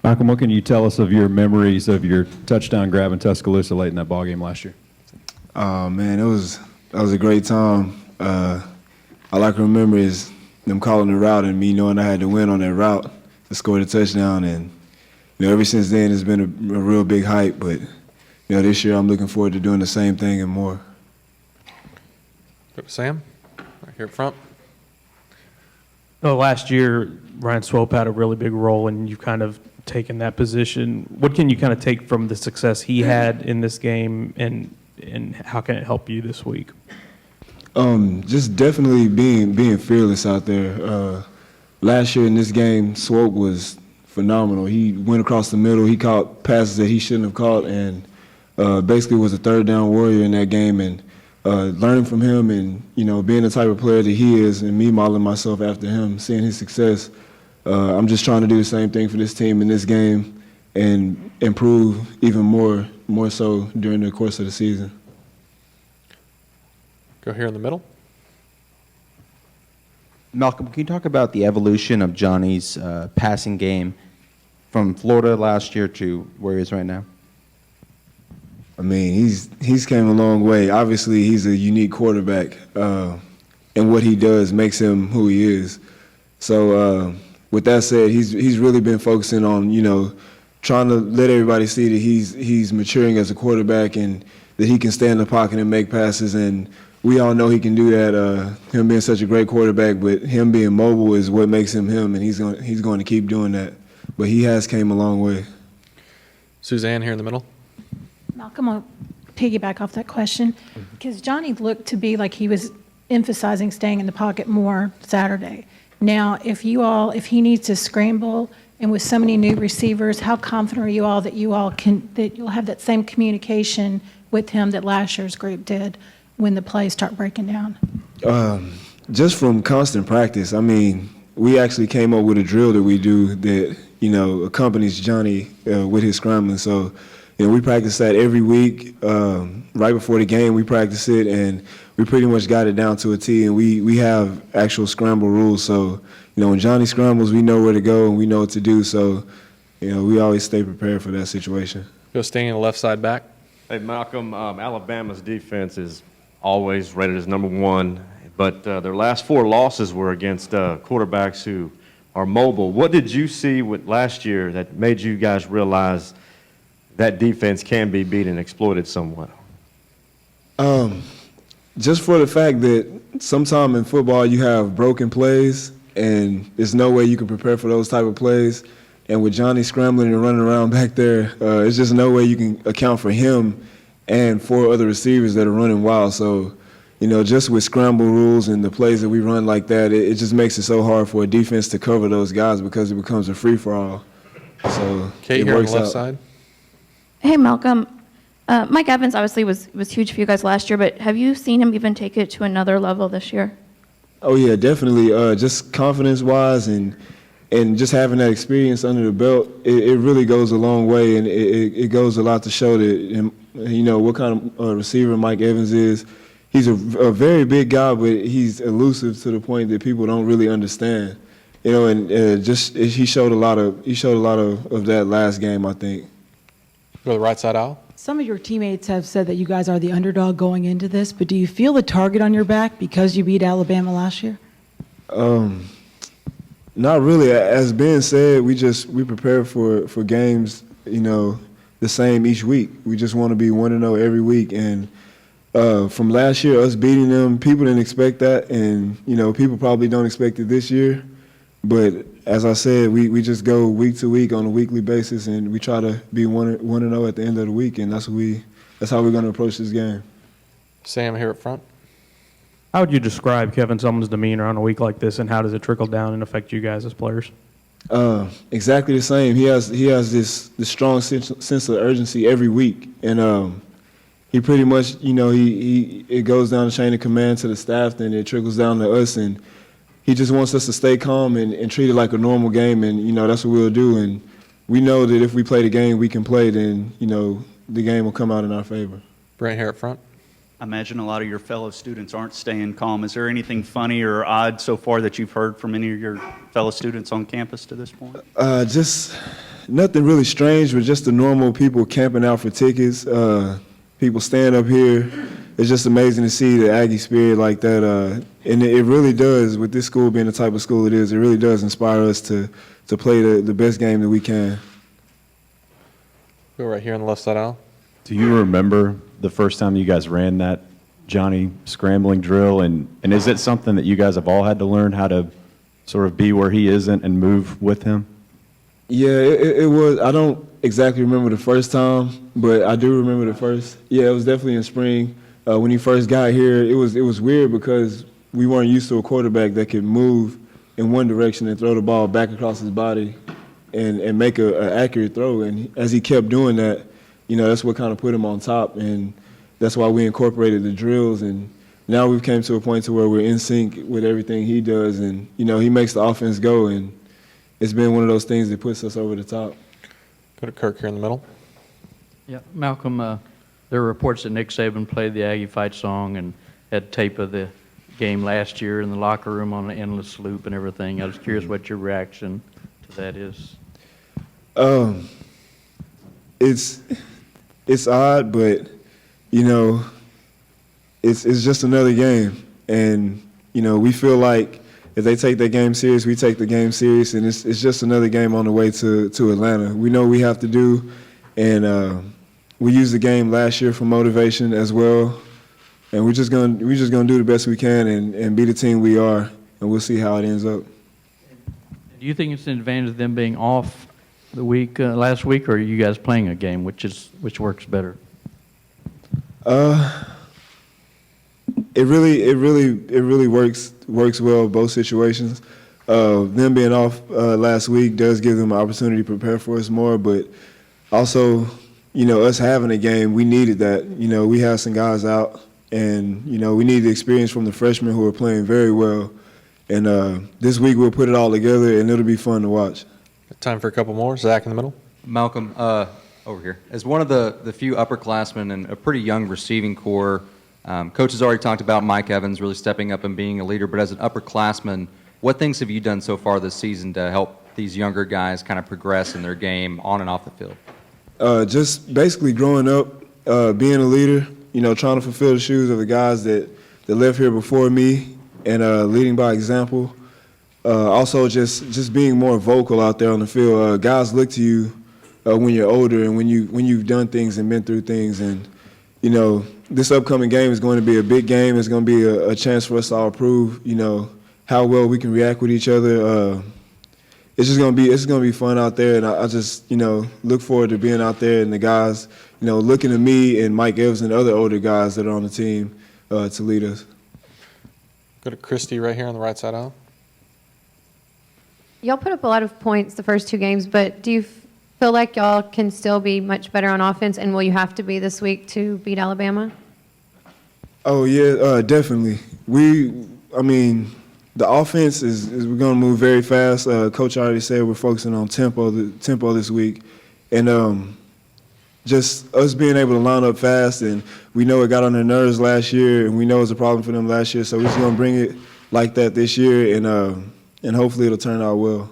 Malcome, what can you tell us of your memories of your touchdown grab in Tuscaloosa late in that ballgame last year? Oh man, that was a great time. All I can remember is them calling the route and me knowing I had to win on that route to score the touchdown. And ever since then it's been a real big hype. But this year I'm looking forward to doing the same thing and more. Go to Sam, right here up front. Last year, Ryan Swope had a really big role, and you've kind of taken that position. What can you kind of take from the success he had in this game, and how can it help you this week? Just definitely being fearless out there. Last year in this game, Swope was phenomenal. He went across the middle. He caught passes that he shouldn't have caught, and basically was a third down warrior in that game. And learning from him and being the type of player that he is, and me modeling myself after him, seeing his success, I'm just trying to do the same thing for this team in this game and improve even more so during the course of the season. Go here in the middle. Malcome, can you talk about the evolution of Johnny's passing game from Florida last year to where he is right now? I mean, he's came a long way. Obviously, he's a unique quarterback, and what he does makes him who he is. So with that said, he's really been focusing on trying to let everybody see that he's maturing as a quarterback and that he can stay in the pocket and make passes. And we all know he can do that. Him being such a great quarterback, but him being mobile is what makes him him, and he's going to keep doing that. But he has came a long way. Suzanne here in the middle. Malcome, I'll piggyback off that question, because Johnny looked to be like he was emphasizing staying in the pocket more Saturday. Now, if he needs to scramble, and with so many new receivers, how confident are you all that you'll have that same communication with him that last year's group did when the plays start breaking down? Just from constant practice. I mean, we actually came up with a drill that we do that accompanies Johnny with his scrambling. So we practice that every week. Right before the game, we practice it, and we pretty much got it down to a T. And we have actual scramble rules. So when Johnny scrambles, we know where to go and we know what to do. So we always stay prepared for that situation. Go staying in the left side back. Hey, Malcome, Alabama's defense is always rated as #1, but their last 4 losses were against quarterbacks who are mobile. What did you see with last year that made you guys realize that defense can be beat and exploited somewhat? Just for the fact that sometime in football you have broken plays, and there's no way you can prepare for those type of plays. And with Johnny scrambling and running around back there, there's just no way you can account for him and 4 other receivers that are running wild. So, just with scramble rules and the plays that we run like that, it just makes it so hard for a defense to cover those guys because it becomes a free-for-all. So Kate it here on works the left out. side. Hey, Malcome. Mike Evans obviously was huge for you guys last year, but have you seen him even take it to another level this year? Oh, yeah, definitely. Just confidence-wise and just having that experience under the belt, it really goes a long way, and it goes a lot to show that, what kind of receiver Mike Evans is. He's a very big guy, but he's elusive to the point that people don't really understand. And he showed a lot of that last game, I think. Go to the right side aisle. Some of your teammates have said that you guys are the underdog going into this, but do you feel the target on your back because you beat Alabama last year? Not really. As Ben said, we prepare for games, the same each week. We just want to be 1-0 every week. And from last year, us beating them, people didn't expect that, and people probably don't expect it this year. But as I said, we just go week to week on a weekly basis, and we try to be 1-0 at the end of the week, and that's how we're going to approach this game. Sam here up front. How would you describe Kevin Sumlin's demeanor on a week like this, and how does it trickle down and affect you guys as players? Exactly the same. He has this strong sense of urgency every week, and he pretty much, it goes down the chain of command to the staff, then it trickles down to us, and he just wants us to stay calm and treat it like a normal game, and that's what we'll do. And we know that if we play the game we can play, then the game will come out in our favor. Brent here up front. I imagine a lot of your fellow students aren't staying calm. Is there anything funny or odd so far that you've heard from any of your fellow students on campus to this point? Nothing really strange, but just the normal people camping out for tickets. People stand up here. It's just amazing to see the Aggie spirit like that. And it really does, with this school being the type of school it is, it really does inspire us to play the best game that we can. Go right here on the left side aisle. Do you remember the first time you guys ran that Johnny scrambling drill? And is it something that you guys have all had to learn how to sort of be where he isn't and move with him? Yeah, it was. I don't exactly remember the first time, but I do remember the first. Yeah, it was definitely in spring. When he first got here, it was weird because we weren't used to a quarterback that could move in one direction and throw the ball back across his body and make an accurate throw. And as he kept doing that, that's what kind of put him on top. And that's why we incorporated the drills. And now we've came to a point to where we're in sync with everything he does. And, he makes the offense go. And it's been one of those things that puts us over the top. Go to Kirk here in the middle. Yeah, Malcolm, there were reports that Nick Saban played the Aggie Fight song and had tape of the game last year in the locker room on an endless loop and everything. I was curious what your reaction to that is. It's odd, but it's just another game, and we feel like if they take that game serious, we take the game serious, and it's just another game on the way to Atlanta. We know what we have to do, and we used the game last year for motivation as well, and we're just gonna do the best we can and be the team we are, and we'll see how it ends up. Do you think it's an advantage of them being off the week last week, or are you guys playing a game, which works better? It really works well both situations. Them being off last week does give them an opportunity to prepare for us more, but also, us having a game, we needed that. We had some guys out, and we need the experience from the freshmen who are playing very well. And this week we'll put it all together, and it'll be fun to watch. Time for a couple more. Zach in the middle. Malcolm, over here. As one of the few upperclassmen and a pretty young receiving core, Coach has already talked about Mike Evans really stepping up and being a leader, but as an upperclassman, what things have you done so far this season to help these younger guys kind of progress in their game on and off the field? Just basically growing up, being a leader, trying to fulfill the shoes of the guys that left here before me and leading by example. Also just being more vocal out there on the field. Guys look to you when you're older and when you've done things and been through things. And, this upcoming game is going to be a big game. It's going to be a chance for us to all prove, how well we can react with each other. It's going to be fun out there, and I just, look forward to being out there and the guys, looking at me and Mike Evans and other older guys that are on the team to lead us. Go to Christy right here on the right side aisle. Y'all put up a lot of points the first two games, but do you feel like y'all can still be much better on offense, and will you have to be this week to beat Alabama? Oh, yeah, definitely. The offense is we're going to move very fast. Coach already said we're focusing on tempo this week. And just us being able to line up fast, and we know it got on their nerves last year, and we know it was a problem for them last year, so we're just going to bring it like that this year, and hopefully it'll turn out well.